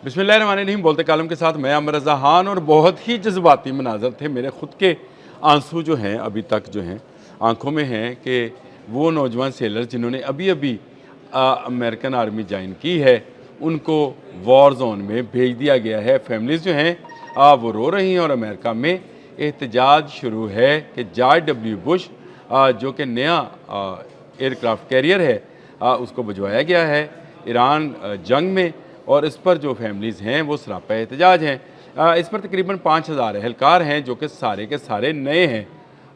बिस्मिल्लाहिर्रहमानिर्रहीम। बोलते कालम के साथ मैं अमर रज़ा खान। और बहुत ही जज्बाती मनाज़र थे, मेरे ख़ुद के आंसू जो हैं अभी तक जो हैं आंखों में हैं कि वो नौजवान सेलर जिन्होंने अभी अभी अमेरिकन आर्मी ज्वाइन की है, उनको वॉर जोन में भेज दिया गया है। फैमिलीज़ जो हैं वो रो रही हैं और अमेरिका में एहतजाज शुरू है कि जॉर्ज डब्ल्यू बुश जो कि नया एयरक्राफ्ट कैरियर है उसको भिजवाया गया है ईरान जंग में, और इस पर जो फैमिलीज़ हैं वो सरापा एहतजाज हैं। इस पर तकरीबन 5000 एहलकार हैं जो कि सारे के सारे नए हैं,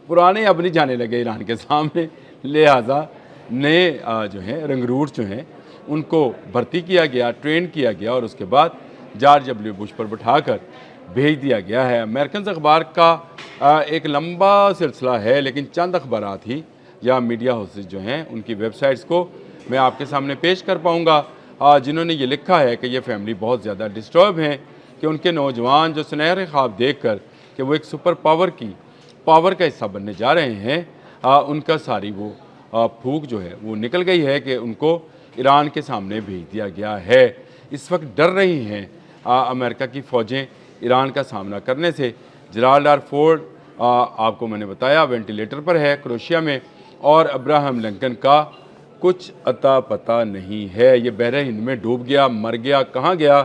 पुराने अब नहीं जाने लगे ईरान के सामने, लिहाजा नए जो हैं रंगरूट जो हैं उनको भर्ती किया गया, ट्रेन किया गया और उसके बाद जॉर्ज डब्ल्यू बुश पर बिठाकर भेज दिया गया है। अमेरिकन अखबार का एक लंबा सिलसिला है, लेकिन चंद अखबारात ही या मीडिया हाउसेस जो हैं उनकी वेबसाइट्स को मैं आपके सामने पेश कर पाऊँगा, जिन्होंने ये लिखा है कि ये फैमिली बहुत ज़्यादा डिस्टर्ब हैं कि उनके नौजवान जो सुनहरे ख्वाब देख कर कि वो एक सुपर पावर का हिस्सा बनने जा रहे हैं, उनका सारी वो फूक जो है वो निकल गई है कि उनको ईरान के सामने भेज दिया गया है। इस वक्त डर रही हैं अमेरिका की फ़ौजें ईरान का सामना करने से। जेराल्ड आर फोर्ड आपको मैंने बताया वेंटिलेटर पर है क्रोएशिया में, और अब्राहम लिंकन का कुछ अता पता नहीं है। ये बहरे हिंद में डूब गया, मर गया, कहाँ गया,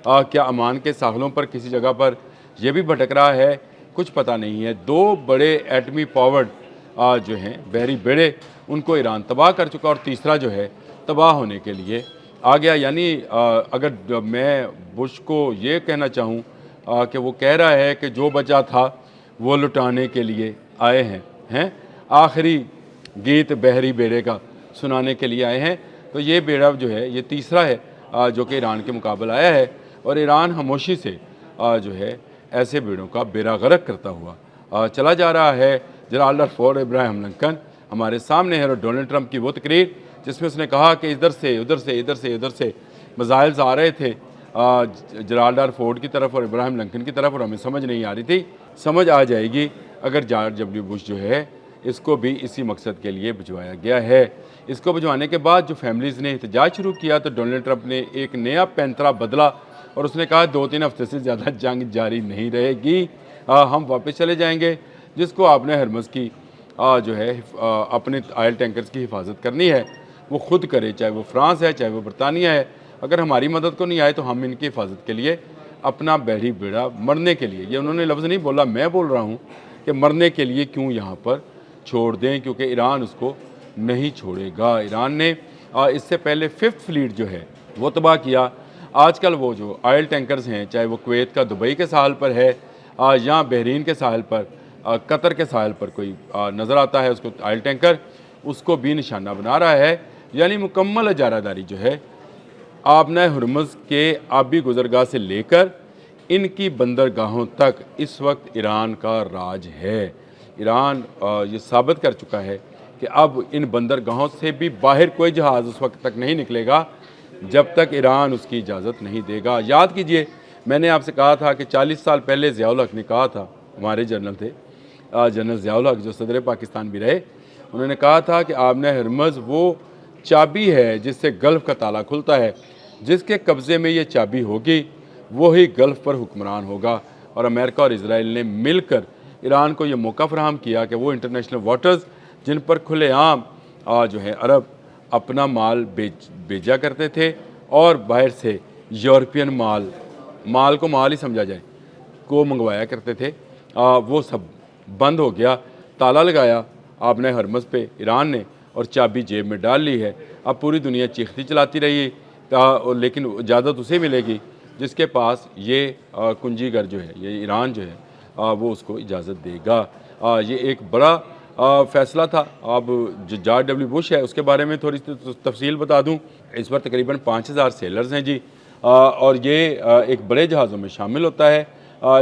क्या अमान के साहलों पर किसी जगह पर ये भी भटक रहा है, कुछ पता नहीं है। दो बड़े एटमी पावर्ड जो हैं बहरी बेड़े, उनको ईरान तबाह कर चुका और तीसरा जो है तबाह होने के लिए आ गया। यानी अगर मैं बुश को ये कहना चाहूँ कि वो कह रहा है कि जो बचा था वो लुटाने के लिए आए हैं आखिरी गीत बहरी बेड़े का सुनाने के लिए आए हैं। तो ये बेड़ा जो है ये तीसरा है जो कि ईरान के मुकाबले आया है, और ईरान खामोशी से जो है ऐसे बेड़ों का बेड़ा गर्क करता हुआ चला जा रहा है। Gerald R Ford Abraham Lincoln हमारे सामने है, और डोनाल्ड ट्रंप की वो तकरीर जिसमें उसने कहा कि इधर से उधर से इधर से उधर से मिसाइल्स आ रहे थे जेराल्ड आर फोर्ड की तरफ और इब्राहिम लिंकन की तरफ, और हमें समझ नहीं आ रही थी। समझ आ जाएगी अगर जॉर्ज डब्ल्यू बुश जो है इसको भी इसी मकसद के लिए भिजवाया गया है। इसको भिजवाने के बाद जो फैमिलीज़ ने एहतजाज शुरू किया तो डोनाल्ड ट्रंप ने एक नया पैंतरा बदला और उसने कहा 2-3 हफ्ते से ज़्यादा जंग जारी नहीं रहेगी, हम वापस चले जाएंगे। जिसको आपने हरमज़ की जो है अपने ऑयल टैंकर्स की हिफाजत करनी है वो खुद करे, चाहे वो फ्रांस है चाहे वो बरतानिया है। अगर हमारी मदद को नहीं आए तो हम इनकी हिफाजत के लिए अपना बहरी बेड़ा मरने के लिए, ये उन्होंने लफ्ज़ नहीं बोला, मैं बोल रहा हूँ कि मरने के लिए क्यों यहाँ पर छोड़ दें, क्योंकि ईरान उसको नहीं छोड़ेगा। ईरान ने इससे पहले 5th फ्लीट जो है वो तबाह किया। आजकल वो जो ऑयल टैंकर्स हैं, चाहे वो कुवैत का दुबई के साहल पर है या बहरीन के साहल पर, कतर के साहल पर कोई नज़र आता है उसको ऑयल टैंकर, उसको भी निशाना बना रहा है। यानी मुकम्मल इजारादारी जो है आबना हरमुज़ के आबी गुजरगाह से लेकर इनकी बंदरगाहों तक इस वक्त ईरान का राज है। ईरान ये साबित कर चुका है कि अब इन बंदरगाहों से भी बाहर कोई जहाज़ उस वक्त तक नहीं निकलेगा जब तक ईरान उसकी इजाज़त नहीं देगा। याद कीजिए मैंने आपसे कहा था कि 40 साल पहले ज़ियाउल हक ने कहा था, हमारे जनरल थे जनरल ज़ियाउल हक जो सदर पाकिस्तान भी रहे, उन्होंने कहा था कि आबना हरमुज़ वो चाबी है जिससे गल्फ़ का ताला खुलता है, जिसके कब्ज़े में ये चाबी होगी वही गल्फ़ पर हुक्मरान होगा। और अमेरिका और इजराइल ने मिलकर ईरान को ये मौका फराहम किया कि वो इंटरनेशनल वाटर्स जिन पर खुलेआम जो है अरब अपना माल भेजा करते थे और बाहर से यूरोपियन माल को माल ही समझा जाए को मंगवाया करते थे, वो सब बंद हो गया। ताला लगाया आपने हरमुज़ पे ईरान ने और चाबी जेब में डाल ली है। अब पूरी दुनिया चीखती चलाती रही लेकिन इजाज़त उसे मिलेगी जिसके पास ये कुंजीगर जो है, ये ईरान जो है वो उसको इजाज़त देगा। ये एक बड़ा फ़ैसला था। अब जो जॉर्ज डब्ल्यू बुश है उसके बारे में थोड़ी तफसील बता दूं। इस पर तकरीबन 5000 सेलर्स हैं जी, और ये एक बड़े जहाज़ों में शामिल होता है,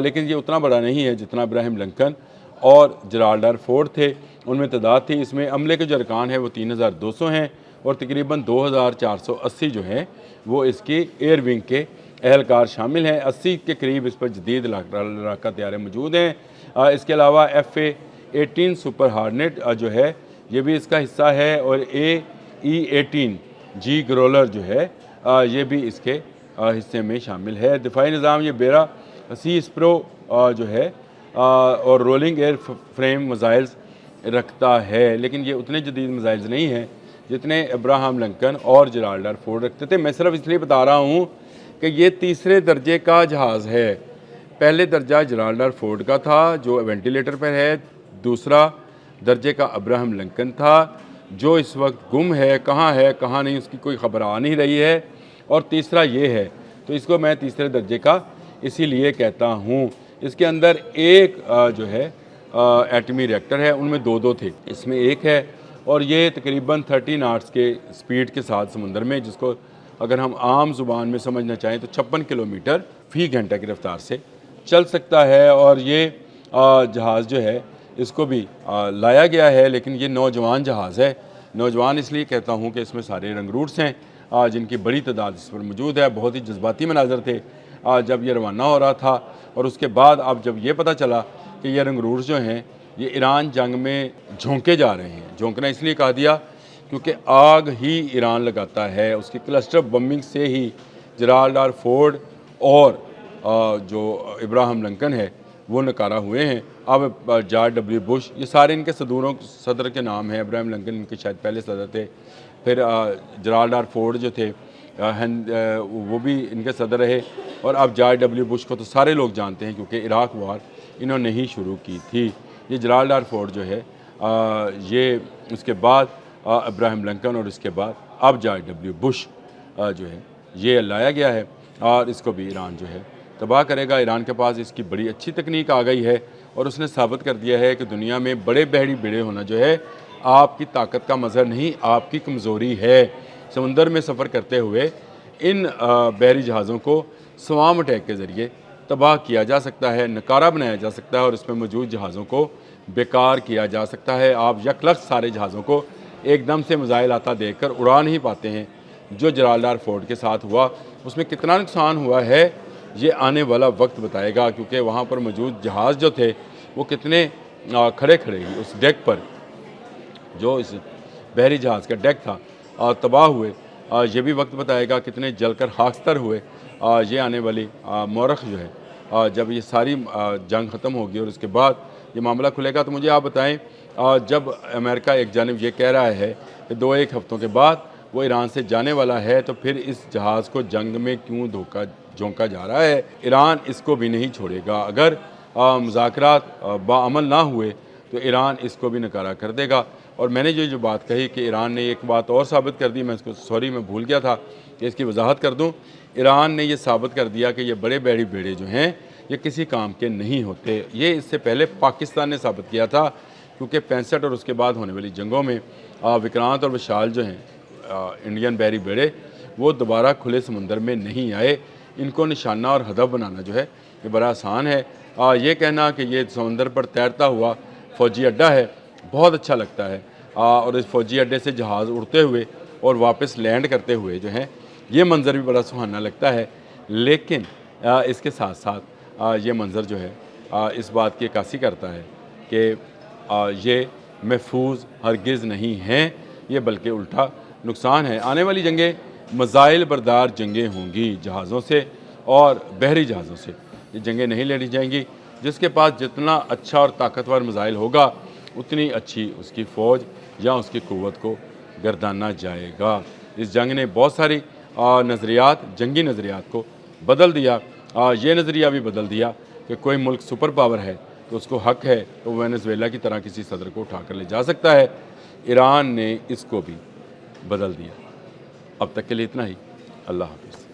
लेकिन ये उतना बड़ा नहीं है जितना इब्राहिम लिंकन और जेराल्ड आर फोर्ड थे उनमें तादाद थी। इसमें अमले के जो अरकान हैं वो 3200 हैं और तकरीबन 2480 जो हैं वो इसकी एयर विंग के एहलकार शामिल हैं। 80 के करीब इस पर जदीद लड़ाका तैयारे मौजूद हैं। इसके अलावा F/A-18 सुपर हार्नेट जो है ये भी इसका हिस्सा है, और AE-18 जी ग्रोलर जो है ये भी इसके حصے میں شامل ہے۔ دفاعی نظام یہ بیرا اسپرو جو ہے اور رولنگ ایئر فریم میزائلز رکھتا ہے، لیکن یہ اتنے جدید میزائلز نہیں ہیں جتنے ابراہم لنکن اور جرالڈ آر فورڈ رکھتے تھے۔ میں صرف اس لیے بتا رہا ہوں کہ یہ تیسرے درجے کا جہاز ہے۔ پہلے درجہ جرالڈ آر فورڈ کا تھا جو وینٹیلیٹر پر ہے، دوسرا درجے کا ابراہم لنکن تھا جو اس وقت گم ہے کہاں نہیں، اس کی کوئی خبر آ نہیں رہی ہے، اور تیسرا یہ ہے، تو اس کو میں تیسرے درجے کا اسی لیے کہتا ہوں۔ اس کے اندر ایک جو ہے ایٹمی ریکٹر ہے، ان میں دو تھے، اس میں ایک ہے، اور یہ تقریباً 30 ناٹس کے سپیڈ کے ساتھ سمندر میں، جس کو اگر ہم عام زبان میں سمجھنا چاہیں تو 56 کلومیٹر فی گھنٹہ کی رفتار سے چل سکتا ہے۔ اور یہ جہاز جو ہے اس کو بھی لایا گیا ہے، لیکن یہ نوجوان جہاز ہے۔ نوجوان اس لیے کہتا ہوں کہ اس میں سارے رنگ روٹس ہیں جن کی بڑی تعداد اس پر موجود ہے۔ بہت ہی جذباتی مناظر تھے جب یہ روانہ ہو رہا تھا، اور اس کے بعد اب جب یہ پتہ چلا کہ یہ رنگ روٹس جو ہیں یہ ایران جنگ میں جھونکے جا رہے ہیں۔ جھونکنا اس لیے کہا دیا کیونکہ آگ ہی ایران لگاتا ہے، اس کی کلسٹر بمبنگ سے ہی جرالڈ آر فورڈ اور جو ابراہم لنکن ہے وہ نکارہ ہوئے ہیں۔ اب جارج ڈبلیو بش، یہ سارے ان کے صدر کے نام ہیں۔ ابراہم لنکن ان کے شاید پہلے صدر تھے، پھر جرالڈ آر فورڈ جو تھے وہ بھی ان کے صدر رہے، اور اب جارج ڈبلیو بش کو تو سارے لوگ جانتے ہیں کیونکہ عراق وار انہوں نے ہی شروع کی تھی۔ یہ جرالڈ آر فورڈ جو ہے یہ اس کے بعد ابراہم لنکن، اور اس کے بعد اب جارج ڈبلیو بش جو ہے یہ لایا گیا ہے، اور اس کو بھی ایران جو ہے تباہ کرے گا۔ ایران کے پاس اس کی بڑی اچھی تکنیک آ گئی ہے، اور اس نے ثابت کر دیا ہے کہ دنیا میں بڑے بحری بیڑے ہونا جو ہے آپ کی طاقت کا مظہر نہیں، آپ کی کمزوری ہے۔ سمندر میں سفر کرتے ہوئے ان بحری جہازوں کو سوام اٹیک کے ذریعے تباہ کیا جا سکتا ہے، نکارہ بنایا جا سکتا ہے، اور اس میں موجود جہازوں کو بیکار کیا جا سکتا ہے۔ آپ یک لخت سارے جہازوں کو ایک دم سے میزائل آتا دیکھ کر اڑا نہیں پاتے ہیں۔ جو جرالڈ آر فورڈ کے ساتھ ہوا اس میں کتنا نقصان ہوا ہے یہ آنے والا وقت بتائے گا، کیونکہ وہاں پر موجود جہاز جو تھے وہ کتنے کھڑے ہی اس ڈیک پر، جو اس بحری جہاز کا ڈیک تھا، تباہ ہوئے۔ یہ بھی وقت بتائے گا کتنے جل کر خاکستر ہوئے۔ یہ آنے والی مورخ جو ہے جب یہ ساری جنگ ختم ہوگی اور اس کے بعد یہ معاملہ کھلے گا، تو مجھے آپ بتائیں جب امریکہ ایک جانب یہ کہہ رہا ہے کہ 2-1 ہفتوں کے بعد وہ ایران سے جانے والا ہے، تو پھر اس جہاز کو جنگ میں کیوں جھونکا جا رہا ہے؟ ایران اس کو بھی نہیں چھوڑے گا۔ اگر مذاکرات باعمل نہ ہوئے تو ایران اس کو بھی نکارہ کر دے گا۔ اور میں نے جو بات کہی کہ ایران نے ایک بات اور ثابت کر دی، میں اس کو میں بھول گیا تھا کہ اس کی وضاحت کر دوں۔ ایران نے یہ ثابت کر دیا کہ یہ بڑے بحری بیڑے جو ہیں یہ کسی کام کے نہیں ہوتے۔ یہ اس سے پہلے پاکستان نے ثابت کیا تھا، کیونکہ 65 اور اس کے بعد ہونے والی جنگوں میں وکرانت اور وشال جو ہیں انڈین بحری بیڑے وہ دوبارہ کھلے سمندر میں نہیں آئے۔ ان کو نشانہ اور ہدف بنانا جو ہے یہ بڑا آسان ہے۔ یہ کہنا کہ یہ سمندر پر تیرتا ہوا فوجی اڈہ ہے بہت اچھا لگتا ہے، اور اس فوجی اڈے سے جہاز اڑتے ہوئے اور واپس لینڈ کرتے ہوئے جو ہیں یہ منظر بھی بڑا سہانا لگتا ہے، لیکن اس کے ساتھ ساتھ یہ منظر جو ہے اس بات کی عکاسی کرتا ہے کہ یہ محفوظ ہرگز نہیں ہیں، یہ بلکہ الٹا نقصان ہے۔ آنے والی جنگیں میزائل بردار جنگیں ہوں گی، جہازوں سے اور بحری جہازوں سے یہ جنگیں نہیں لڑی جائیں گی۔ جس کے پاس جتنا اچھا اور طاقتور میزائل ہوگا اتنی اچھی اس کی فوج یا اس کی قوت کو گردانا جائے گا۔ اس جنگ نے بہت ساری جنگی نظریات کو بدل دیا۔ یہ نظریہ بھی بدل دیا کہ کوئی ملک سپر پاور ہے تو اس کو حق ہے تو وینزویلا کی طرح کسی صدر کو اٹھا کر لے جا سکتا ہے۔ ایران نے اس کو بھی بدل دیا۔ اب تک کے لیے اتنا ہی۔ اللہ حافظ۔